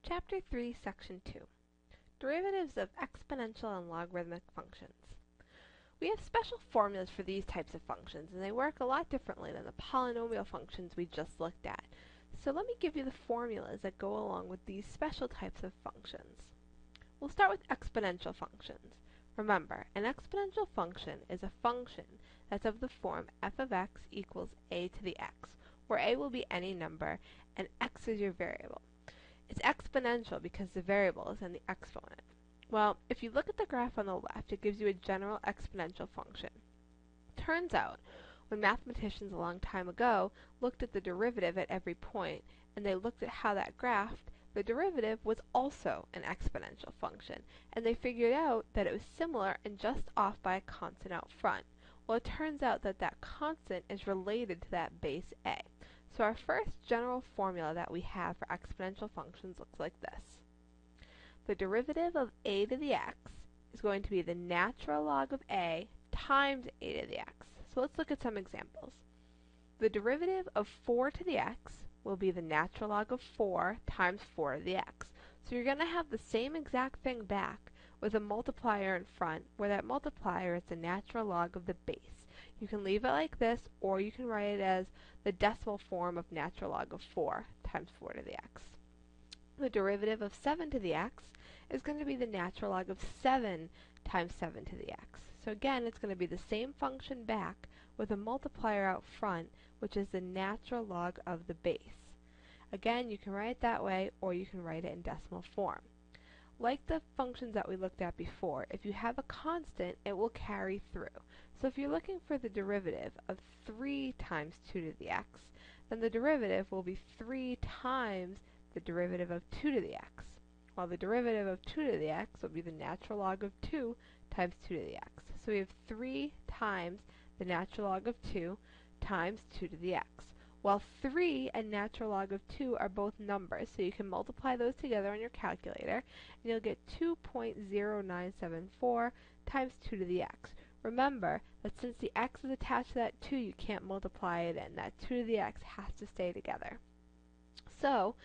Chapter 3, Section 2. Derivatives of exponential and logarithmic functions. We have special formulas for these types of functions, and they work a lot differently than the polynomial functions we just looked at. So let me give you the formulas that go along with these special types of functions. We'll start with exponential functions. Remember, an exponential function is a function that's of the form f of x equals a to the x, where a will be any number and x is your variable. It's exponential because the variable is in the exponent. Well, if you look at the graph on the left, it gives you a general exponential function. Turns out, when mathematicians a long time ago looked at the derivative at every point, and they looked at how that graphed, the derivative was also an exponential function, and they figured out that it was similar and just off by a constant out front. Well, it turns out that that constant is related to that base a. So our first general formula that we have for exponential functions looks like this. The derivative of a to the x is going to be the natural log of a times a to the x. So let's look at some examples. The derivative of 4 to the x will be the natural log of 4 times 4 to the x. So you're going to have the same exact thing back with a multiplier in front, where that multiplier is the natural log of the base. You can leave it like this, or you can write it as the decimal form of natural log of 4 times 4 to the x. The derivative of 7 to the x is going to be the natural log of 7 times 7 to the x. So again, it's going to be the same function back with a multiplier out front, which is the natural log of the base. Again, you can write it that way, or you can write it in decimal form. Like the functions that we looked at before, if you have a constant, it will carry through. So if you're looking for the derivative of 3 times 2 to the x, then the derivative will be 3 times the derivative of 2 to the x, while the derivative of 2 to the x will be the natural log of 2 times 2 to the x. So we have 3 times the natural log of 2 times 2 to the x. While 3 and natural log of 2 are both numbers, so you can multiply those together on your calculator, and you'll get 2.0974 times 2 to the x. Remember that since the x is attached to that 2, you can't multiply it in. That 2 to the x has to stay together. So,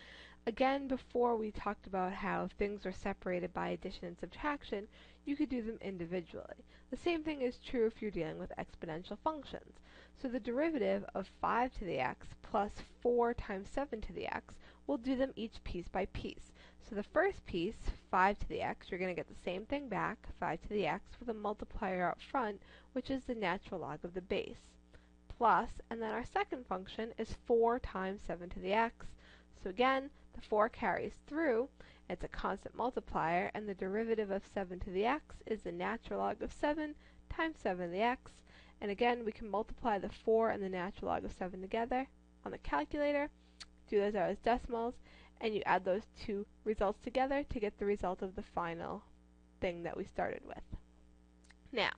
again, before we talked about how things are separated by addition and subtraction, you could do them individually. The same thing is true if you're dealing with exponential functions. So the derivative of 5 to the x plus 4 times 7 to the x, we'll do them each piece by piece. So the first piece, 5 to the x, you're going to get the same thing back, 5 to the x, with a multiplier out front, which is the natural log of the base. Plus, and then our second function is 4 times 7 to the x. So again, the 4 carries through, it's a constant multiplier, and the derivative of 7 to the x is the natural log of 7 times 7 to the x. And again, we can multiply the 4 and the natural log of 7 together on the calculator, do those out as decimals, and you add those two results together to get the result of the final thing that we started with. Now,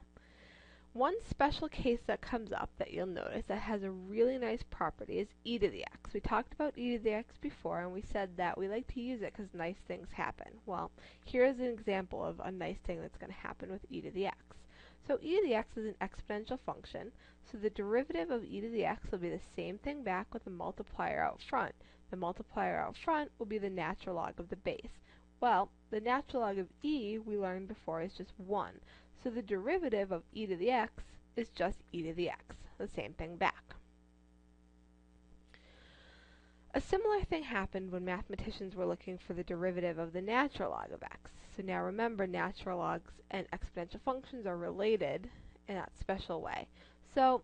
one special case that comes up that you'll notice that has a really nice property is e to the x. We talked about e to the x before, and we said that we like to use it because nice things happen. Well, here's an example of a nice thing that's going to happen with e to the x. So e to the x is an exponential function, so the derivative of e to the x will be the same thing back with a multiplier out front. The multiplier out front will be the natural log of the base. Well, the natural log of e, we learned before, is just 1. So the derivative of e to the x is just e to the x, the same thing back. A similar thing happened when mathematicians were looking for the derivative of the natural log of x. So now remember, natural logs and exponential functions are related in that special way. So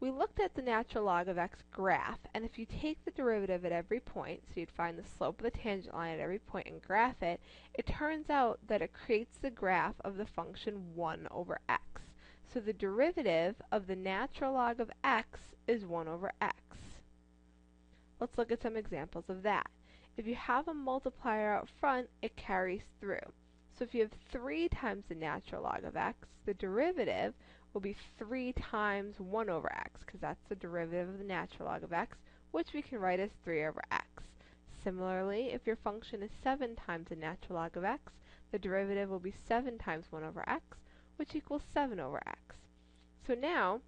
we looked at the natural log of x graph, and if you take the derivative at every point, so you'd find the slope of the tangent line at every point and graph it, it turns out that it creates the graph of the function 1 over x. So the derivative of the natural log of x is 1 over x. Let's look at some examples of that. If you have a multiplier out front, it carries through. So if you have 3 times the natural log of x, the derivative will be 3 times 1 over x, because that's the derivative of the natural log of x, which we can write as 3 over x. Similarly, if your function is 7 times the natural log of x, the derivative will be 7 times 1 over x, which equals 7 over x. So now,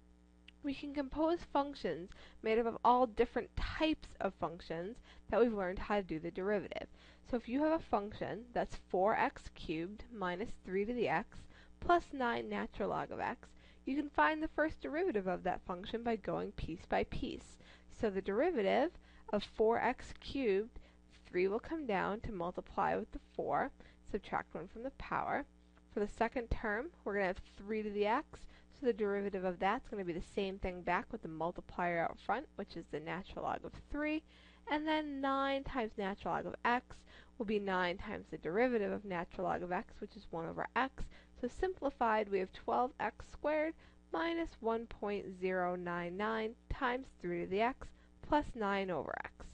we can compose functions made up of all different types of functions that we've learned how to do the derivative. So if you have a function that's 4x cubed minus 3 to the x plus 9 natural log of x, you can find the first derivative of that function by going piece by piece. So the derivative of 4x cubed, 3 will come down to multiply with the 4, subtract 1 from the power. For the second term, we're going to have 3 to the x, so the derivative of that's going to be the same thing back with the multiplier out front, which is the natural log of 3. And then 9 times natural log of x will be 9 times the derivative of natural log of x, which is 1 over x. So simplified, we have 12x squared minus 1.099 times 3 to the x plus 9 over x.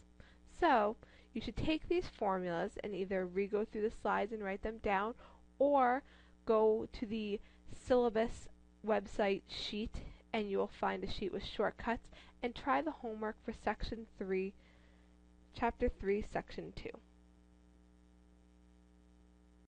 So you should take these formulas and either re-go through the slides and write them down, or go to the syllabus website sheet and you will find a sheet with shortcuts, and try the homework for section 3, chapter 3, section 2.